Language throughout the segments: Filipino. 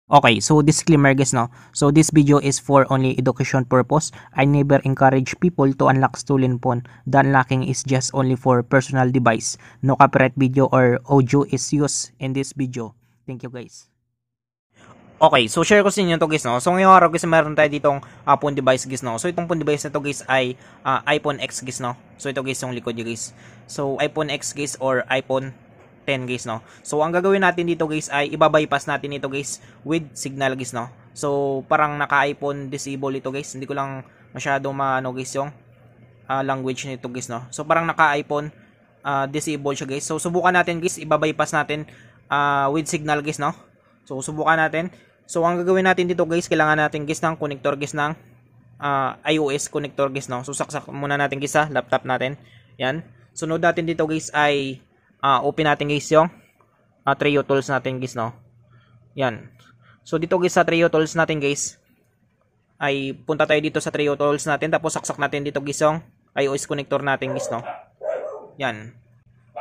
Okay, so disclaimer guys, no. So this video is for only education purpose. I never encourage people to unlock stolen phone. The unlocking is just only for personal device. No copyright video or audio is used in this video. Thank you guys. Okay, so share ko sa inyo to guys, no. So ngayong araw guys, meron tayo ditong phone device guys, no. So itong phone device na to guys ay iPhone X guys, no. So ito guys yung likod niya guys. So iPhone X guys or iPhone 10 guys, no. So ang gagawin natin dito guys ay ibabypass natin ito guys with signal guys, no. So parang naka-iPhone disable ito guys. Hindi ko lang masyado maano guys yung language nito guys, no. So parang naka-iPhone disable siya guys. So subukan natin guys, ibabypass natin with signal guys, no. So subukan natin. So ang gagawin natin dito guys, kailangan natin guys ng connector guys ng iOS connector guys, no. So saksak muna natin guys sa laptop natin. Yan. Sunod natin dito guys ay open natin guys yung Trio tools natin guys, no. Yan. So dito guys sa Trio tools natin guys ay punta tayo dito sa Trio tools natin, tapos saksak natin dito guys yung iOS connector natin guys, no. Yan.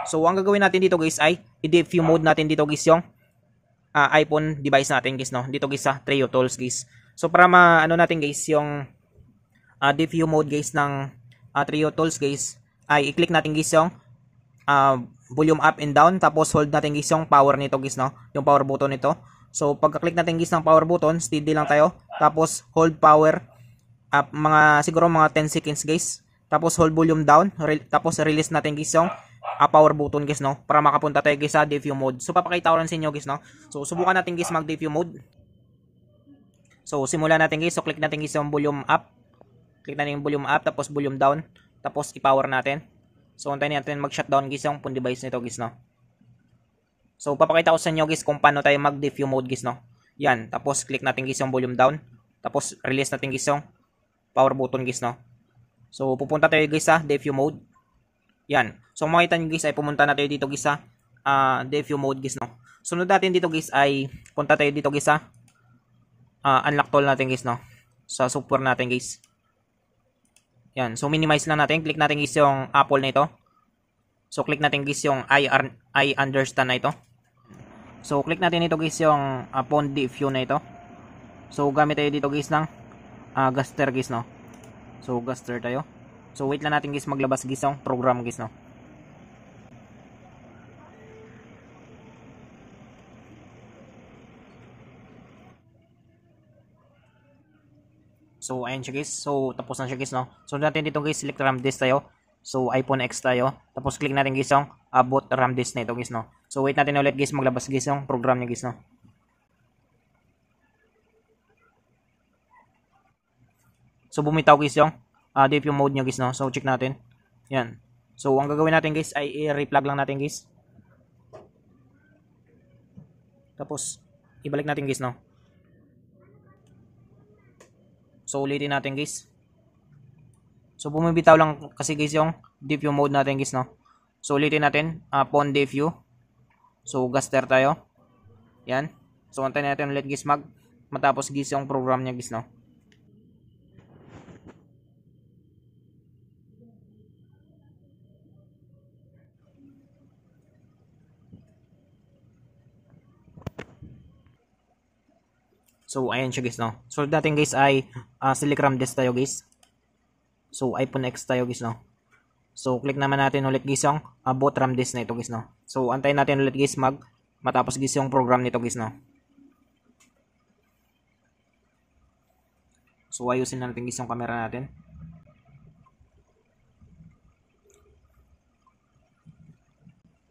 So ang gagawin natin dito guys ay i-DFU mode natin dito guys yung iPhone device natin guys, no. Dito guys sa Trio tools guys. So para maano natin guys yung DFU mode guys ng Trio tools guys ay i-click natin guys yung volume up and down, tapos hold natin guys yung power nito guys, no. Yung power button nito. So pagka-click natin guys ng power button, steady lang tayo. Tapos hold power up siguro mga 10 seconds guys. Tapos hold volume down, tapos release natin guys yung power button guys, no, para makapunta tayo guys sa DFU mode. So papakita ko rin sa inyo guys, no. So subukan natin guys mag DFU mode. So simulan natin guys. So click natin guys yung volume up. Click natin yung volume up, tapos volume down, tapos i-power natin. So antayin natin mag-shutdown guys yung phone device nito guys, no. So papakita ko sa inyo guys kung paano tayo mag DFU mode guys, no. Yan, tapos click natin guys yung volume down, tapos release natin guys yung power button guys, no. So pupunta tayo guys sa DFU mode. Yan. So makita nyo guys ay pumunta na tayo dito guys sa DFU mode guys, no. Sunod natin dito guys ay punta tayo dito guys sa unlock tool natin guys, no. Sa software natin guys. Yan. So minimize lang natin. Click natin guys yung Apple na ito. So click natin guys yung I understand na ito. So click natin ito guys yung phone DFU na ito. So gamit tayo dito guys ng Gaster guys, no. So Gaster tayo. So wait lang natin guys maglabas guys yung program guys, no. So ayan siya guys. So tapos na siya guys, no. So natin dito guys select RAM disk tayo. So iPhone X tayo. Tapos click natin guys yung boot RAM disk na ito guys, no. So wait natin ulit guys maglabas guys yung program niya guys, no. So bumitaw guys yung DFU mode niya guys, no. So check natin. Yan. So ang gagawin natin guys ay i-replug lang natin guys. Tapos ibalik natin guys, no. So ulitin natin guys. So bumibitaw lang kasi guys yung DFU mode natin guys, no. So ulitin natin phone DFU. So Gaster tayo. Yan. So antayin natin ulit guys matapos guys yung program niya guys, no. So ayan siya guys, no. So natin guys ay select RAM disk tayo guys. So iPhone X tayo guys, no. So click naman natin ulit guys yung boot RAM disk na ito guys, no. So antayin natin ulit guys matapos guys yung program nito guys, no. So ayusin natin guys yung camera natin.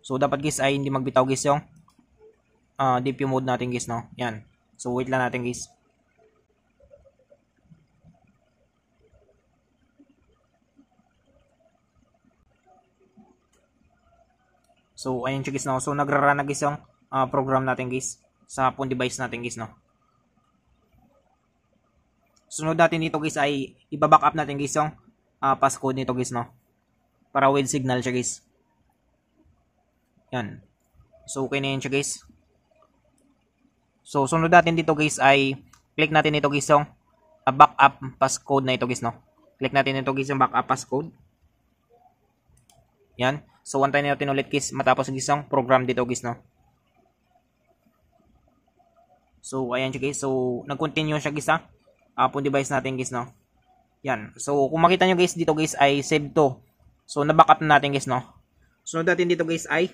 So dapat guys ay hindi magbitaw guys yung DFU mode natin guys, no. Yan. So wait lang natin guys. So ayan siya guys, no. So nagrarun na guys yung program natin guys sa phone device natin guys, no. Sunod natin dito guys ay iba-back up natin guys yung passcode nito guys, no. Para with signal siya guys. Yan. So okay na yun siya guys. So sunod natin dito guys ay click natin ito guys yung backup passcode na ito guys, no. Click natin ito guys yung backup passcode. Yan. So antayin natin ulit guys matapos guys yung program dito guys, no. So, ayan siya guys. So, nag-continue siya guys sa phone device natin guys, no? Yan. So, kung makita nyo guys dito guys ay save to. So, na-backup na natin guys, no? So, natin dito guys ay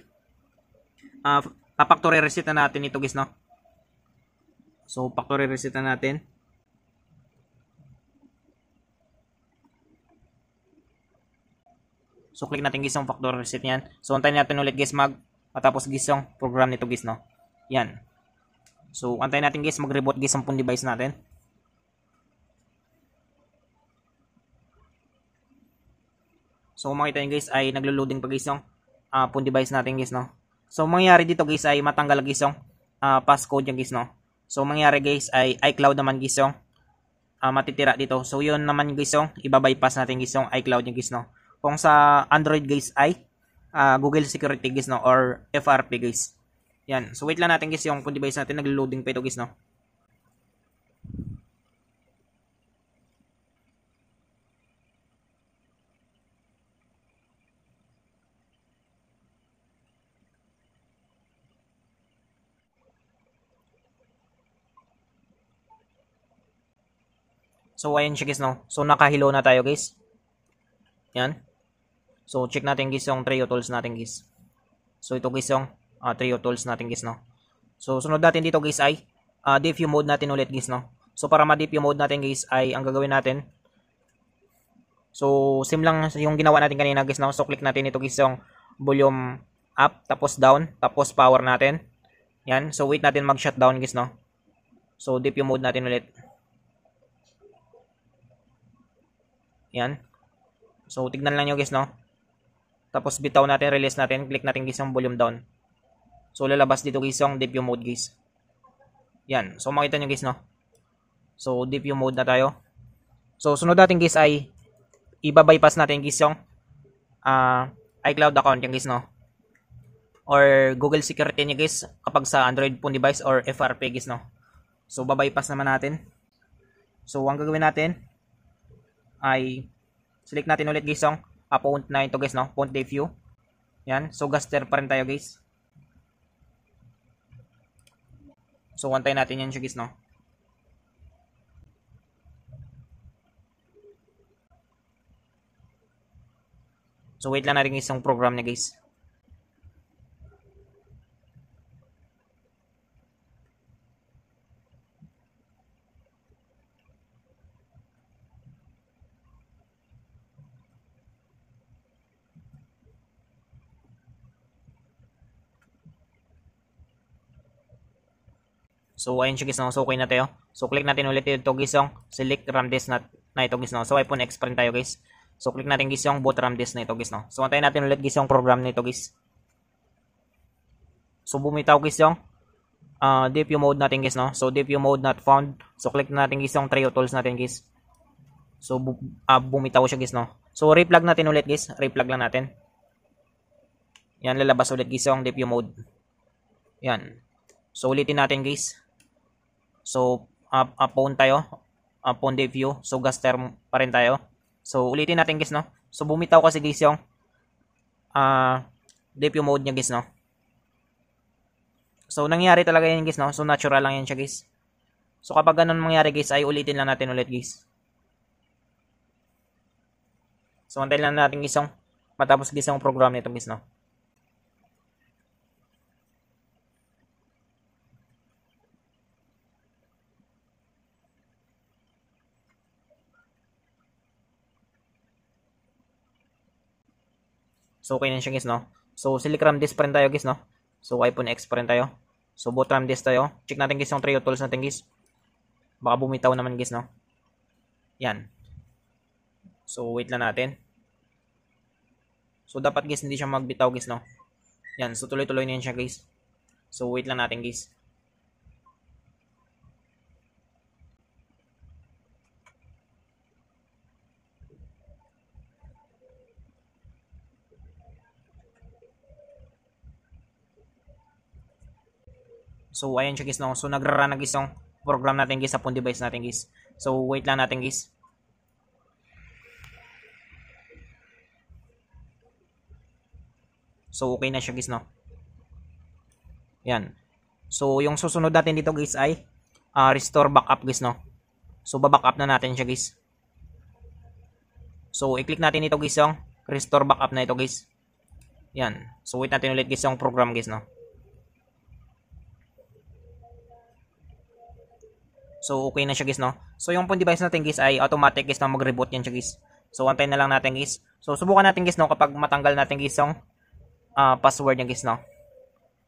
factory reset na natin ito guys, no? So, factory reset na natin. So, click natin guys yung factory reset yan. So, antayin natin ulit guys matapos guys yung program nito guys, no? Yan. So, antayin natin guys mag-reboot guys ang phone device natin. So, kung makita nyo guys ay naglo-loading pa guys yung phone device natin guys, no? So, mangyayari dito guys ay matanggal guys yung passcode yung guys, no? So, mangyayari guys ay iCloud naman guys yung matitira dito. So, yun naman guys yung ibabypass natin guys yung iCloud yung guys, no? Kung sa Android guys ay Google Security guys, no? Or FRP guys. Yan. So, wait lang natin guys yung phone device natin. Naglo-loading pa ito guys, no? So, ayan siya guys, no? So, naka-hello na tayo guys. Yan. So, check natin guys yung Trio tools natin guys. So, ito guys yung Trio tools natin guys, no? So, sunod natin dito guys ay DFU mode natin ulit guys, no? So, para ma-DFU mode natin guys ay ang gagawin natin. So, same lang yung ginawa natin kanina guys, no? So, click natin ito guys yung volume up, tapos down, tapos power natin. Yan. So, wait natin mag-shutdown guys, no? So, DFU mode natin ulit. Yan. So, tignan lang nyo guys, no? Tapos, bitaw natin, release natin. Click natin guys yung volume down. So, lalabas dito guys yung DFU mode guys. Yan. So, makita nyo guys, no? So, DFU mode na tayo. So, sunod natin guys ay ibabypass natin guys yung iCloud account yung guys, no? Or Google Security nyo guys kapag sa Android phone device or FRP guys, no? So, babypass naman natin. So, ang gagawin natin ay select natin ulit guys yung phone na ito guys, no? Phone DFU. Yan. So, gaster pa rin tayo guys. So, antayin natin yan siya guys, no? So, wait lang natin guys yung program niya guys. So, ayun siya guys, no? So, okay na tayo. So, click natin ulit ito guys yung select RAM disk na ito guys, no? So, iPhone X pa rin tayo guys. So, click natin guys yung boot RAM disk na ito guys, no? So, antayin natin ulit guys yung program na ito guys. So, bumitaw guys yung DFU mode natin guys, no? So, DFU mode not found. So, click natin guys yung Trio tools natin guys. So, bumitaw siya guys, no? So, replug natin ulit guys. Replug lang natin. Yan, lalabas ulit guys yung DFU mode. Yan. So, ulitin natin guys. So, phone tayo. Phone DFU. So, gaster pa rin tayo. So, ulitin natin guys, no? So, bumitaw kasi guys yung DFU mode niya guys, no? So, nangyari talaga yan guys, no? So, natural lang yan siya guys. So, kapag ganun mangyari guys, ay ulitin lang natin ulit guys. So, antayin lang natin guys yung matapos guys yung program nito guys, no? So, okay na siya guys, no? So, select RAM disk pa rin tayo guys, no? So, iPhone X pa rin tayo. So, boot RAM disk tayo. Check natin guys yung Trio tools natin guys. Baka bumitaw naman guys, no? Yan. So, wait lang natin. So, dapat guys hindi siya magbitaw guys, no? Yan. So, tuloy-tuloy na yan siya guys. So, wait lang natin guys. So, ayan siya guys, no? So, nagra-run na guys yung program natin guys sa phone device natin guys. So, wait lang natin guys. So, okay na siya guys, no? Yan. So, yung susunod natin dito guys ay restore backup guys, no. So babackup na natin siya guys. So i-click natin ito guys yung restore backup na ito guys. Yan. So wait natin ulit guys yung program guys, no. So okay na siya guys, no. So yung phone device natin guys ay automatic guys na mag-reboot yan siya guys. So antayin na lang natin guys. So subukan natin guys, no, kapag matanggal natin guys yung password niya guys, no.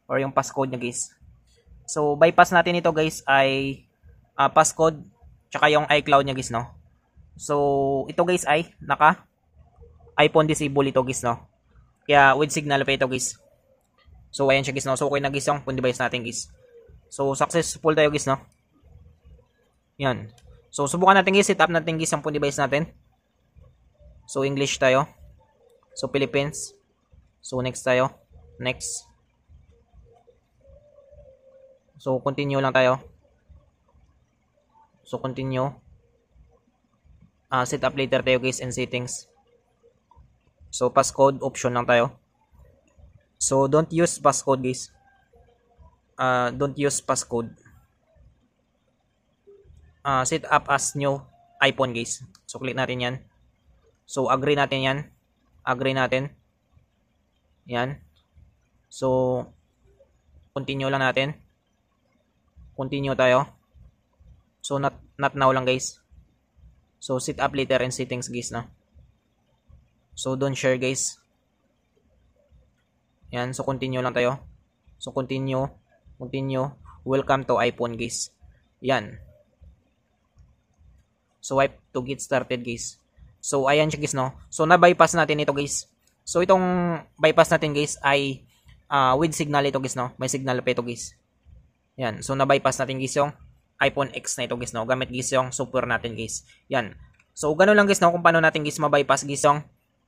Or yung passcode niya guys. So bypass natin ito guys ay passcode tsaka yung iCloud niya guys, no. So ito guys ay naka iPhone disable ito guys, no. Kaya with signal pa ito guys. So ayan siya guys, no. So okay na guys yung phone device natin guys. So successful tayo guys, no. Yan. So subukan natin guys, set up natin guys yung phone device natin. So English tayo. So Philippines. So next tayo. Next. So continue lang tayo. So continue. Set up later tayo guys and settings. So passcode option lang tayo. So don't use passcode guys. Don't use passcode. Set up as new iPhone guys. So click natin yan. So agree natin yan. Agree natin. Yan. So continue lang natin. Continue tayo. So not now lang guys. So set up later and settings guys, na. So don't share guys. Yan, so continue lang tayo. So continue, welcome to iPhone guys. Yan. So wipe to get started guys. So ayan siya guys, no. So na-bypass natin ito guys. So itong bypass natin guys ay with signal ito guys, no. May signal pa ito guys. Yan. So na-bypass natin guys yung iPhone X na ito guys, no. Gamit guys yung software natin guys. Yan. So ganoon lang guys, no, kung paano natin guys ma-bypass guys yung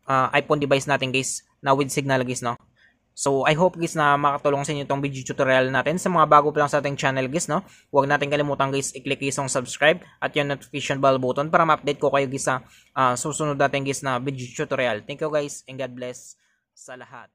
iPhone device natin guys na with signal guys, no. So I hope guys na makatulong sa inyo itong video tutorial natin. Sa mga bago pa lang sa ating channel guys, no, huwag natin kalimutan guys i-click guys yung subscribe at yung notification bell button para ma-update ko kayo guys sa susunod natin guys na video tutorial. Thank you guys and God bless sa lahat.